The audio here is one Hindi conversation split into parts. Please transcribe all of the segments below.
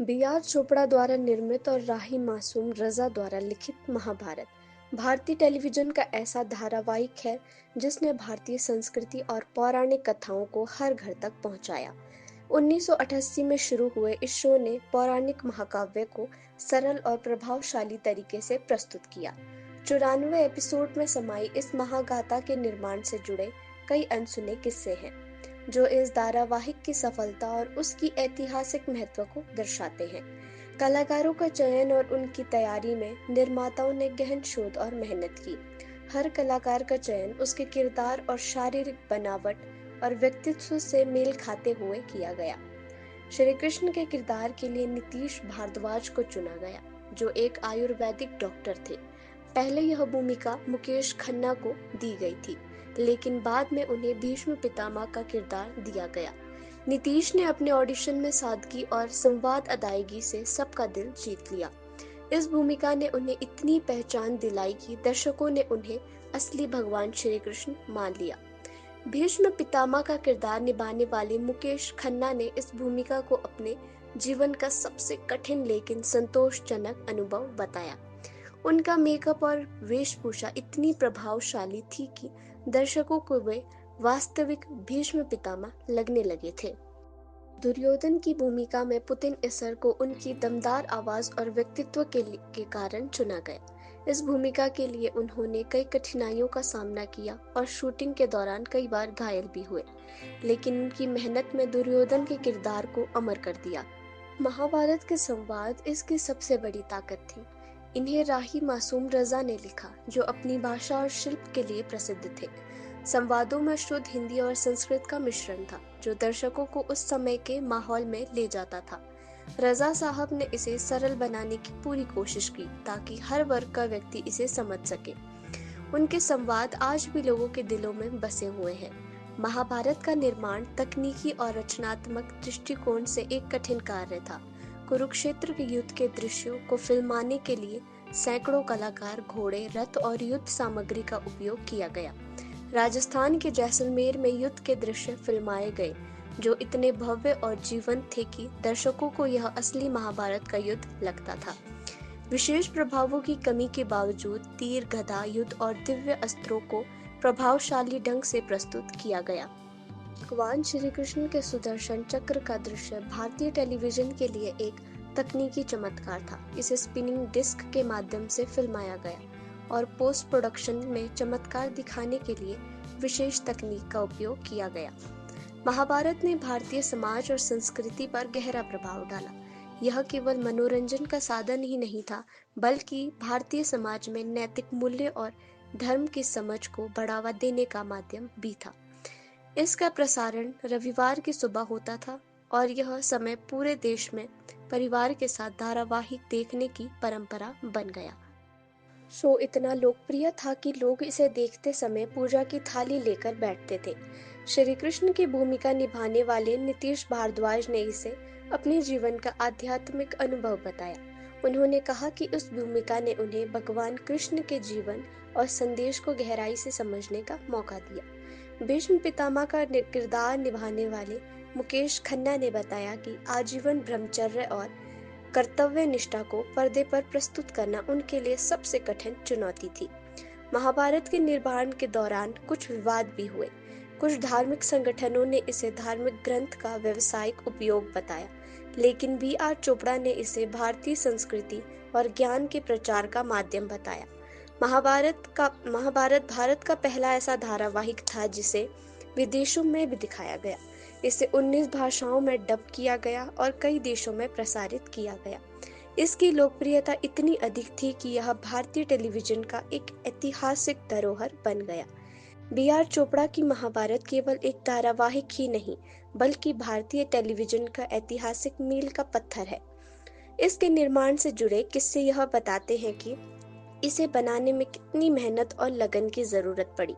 बी.आर. चोपड़ा द्वारा निर्मित और राही मासूम रज़ा द्वारा लिखित महाभारत भारतीय टेलीविजन का ऐसा धारावाहिक है जिसने भारतीय संस्कृति और पौराणिक कथाओं को हर घर तक पहुंचाया। 1988 में शुरू हुए इस शो ने पौराणिक महाकाव्य को सरल और प्रभावशाली तरीके से प्रस्तुत किया। 94 एपिसोड में समाई इस महागाथा के निर्माण से जुड़े कई अनसुने किस्से हैं जो इस धारावाहिक की सफलता और उसकी ऐतिहासिक महत्व को दर्शाते हैं। कलाकारों का चयन और उनकी तैयारी में निर्माताओं ने गहन शोध और मेहनत की। हर कलाकार का चयन उसके किरदार और शारीरिक बनावट और व्यक्तित्व से मेल खाते हुए किया गया। श्री कृष्ण के किरदार के लिए नीतीश भारद्वाज को चुना गया, जो एक आयुर्वेदिक डॉक्टर थे। पहले यह भूमिका मुकेश खन्ना को दी गई थी, लेकिन बाद में उन्हें भीष्म पितामह का किरदार दिया गया। नीतीश ने अपने ऑडिशन में सादगी और संवाद अदायगी से सबका दिल जीत लिया। इस भूमिका ने उन्हें इतनी पहचान दिलाई कि दर्शकों ने उन्हें असली भगवान श्री कृष्ण मान लिया। भीष्म पितामह का किरदार निभाने वाले मुकेश खन्ना ने इस भूमिका को अपने जीवन का सबसे कठिन लेकिन संतोषजनक अनुभव बताया। उनका मेकअप और वेशभूषा इतनी प्रभावशाली थी कि दर्शकों को वे वास्तविक भीष्म पितामह लगने लगे थे। दुर्योधन की भूमिका में पुतिन इसर को उनकी दमदार आवाज और व्यक्तित्व के कारण चुना गया। इस भूमिका के लिए उन्होंने कई कठिनाइयों का सामना किया और शूटिंग के दौरान कई बार घायल भी हुए, लेकिन उनकी मेहनत में दुर्योधन के किरदार को अमर कर दिया। महाभारत के संवाद इसकी सबसे बड़ी ताकत थी। इन्हें राही मासूम रज़ा ने लिखा, जो अपनी भाषा और शिल्प के लिए प्रसिद्ध थे। संवादों में शुद्ध हिंदी और संस्कृत का मिश्रण था, जो दर्शकों को उस समय के माहौल में ले जाता था। रज़ा साहब ने इसे सरल बनाने की पूरी कोशिश की ताकि हर वर्ग का व्यक्ति इसे समझ सके। उनके संवाद आज भी लोगों के दिलों में बसे हुए हैं। महाभारत का निर्माण तकनीकी और रचनात्मक दृष्टिकोण से एक कठिन कार्य था। कुरुक्षेत्र के युद्ध के दृश्यों को फिल्माने के लिए सैकड़ों कलाकार, घोड़े, रथ और युद्ध सामग्री का उपयोग किया गया। राजस्थान के जैसलमेर में युद्ध के दृश्य फिल्माए गए, जो इतने भव्य और जीवंत थे कि दर्शकों को यह असली महाभारत का युद्ध लगता था। विशेष प्रभावों की कमी के बावजूद तीर, गदा युद्ध और दिव्य अस्त्रों को प्रभावशाली ढंग से प्रस्तुत किया गया। भगवान श्री कृष्ण के सुदर्शन चक्र का दृश्य भारतीय टेलीविजन के लिए एक तकनीकी चमत्कार था। इसे स्पिनिंग डिस्क के माध्यम से फिल्माया गया और पोस्ट प्रोडक्शन में चमत्कार दिखाने के लिए विशेष तकनीक का उपयोग किया गया। महाभारत ने भारतीय समाज और संस्कृति पर गहरा प्रभाव डाला। यह केवल मनोरंजन का साधन ही नहीं था, बल्कि भारतीय समाज में नैतिक मूल्य और धर्म की समझ को बढ़ावा देने का माध्यम भी था। इसका प्रसारण रविवार की सुबह होता था और यह समय पूरे देश में परिवार के साथ धारावाहिक देखने की परंपरा बन गया। शो इतना लोकप्रिय था कि लोग इसे देखते समय पूजा की थाली लेकर बैठते थे। श्री कृष्ण की भूमिका निभाने वाले नीतीश भारद्वाज ने इसे अपने जीवन का आध्यात्मिक अनुभव बताया। उन्होंने कहा कि उस भूमिका ने उन्हें भगवान कृष्ण के जीवन और संदेश को गहराई से समझने का मौका दिया। भीष्म पितामह का किरदार निभाने वाले मुकेश खन्ना ने बताया कि आजीवन ब्रह्मचर्य और कर्तव्य निष्ठा को पर्दे पर प्रस्तुत करना उनके लिए सबसे कठिन चुनौती थी। महाभारत के निर्माण के दौरान कुछ विवाद भी हुए। कुछ धार्मिक संगठनों ने इसे धार्मिक ग्रंथ का व्यावसायिक उपयोग बताया, लेकिन बी.आर. चोपड़ा ने इसे भारतीय संस्कृति और ज्ञान के प्रचार का माध्यम बताया। महाभारत भारत का पहला ऐसा धारावाहिक था जिसे विदेशों में भी दिखाया गया। इसे 19 भाषाओं में डब किया गया और कई देशों में प्रसारित किया गया। इसकी लोकप्रियता इतनी अधिक थी कि यह भारतीय टेलीविजन का एक ऐतिहासिक धरोहर बन गया। बी.आर. चोपड़ा की महाभारत केवल एक धारावाहिक ही नहीं, बल्कि भारतीय टेलीविजन का ऐतिहासिक मील का पत्थर है। इसके निर्माण से जुड़े किस्से यह बताते हैं कि इसे बनाने में कितनी मेहनत और लगन की जरूरत पड़ी।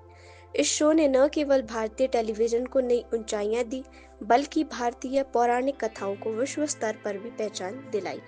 इस शो ने न केवल भारतीय टेलीविजन को नई ऊंचाइयां दी, बल्कि भारतीय पौराणिक कथाओं को विश्व स्तर पर भी पहचान दिलाई।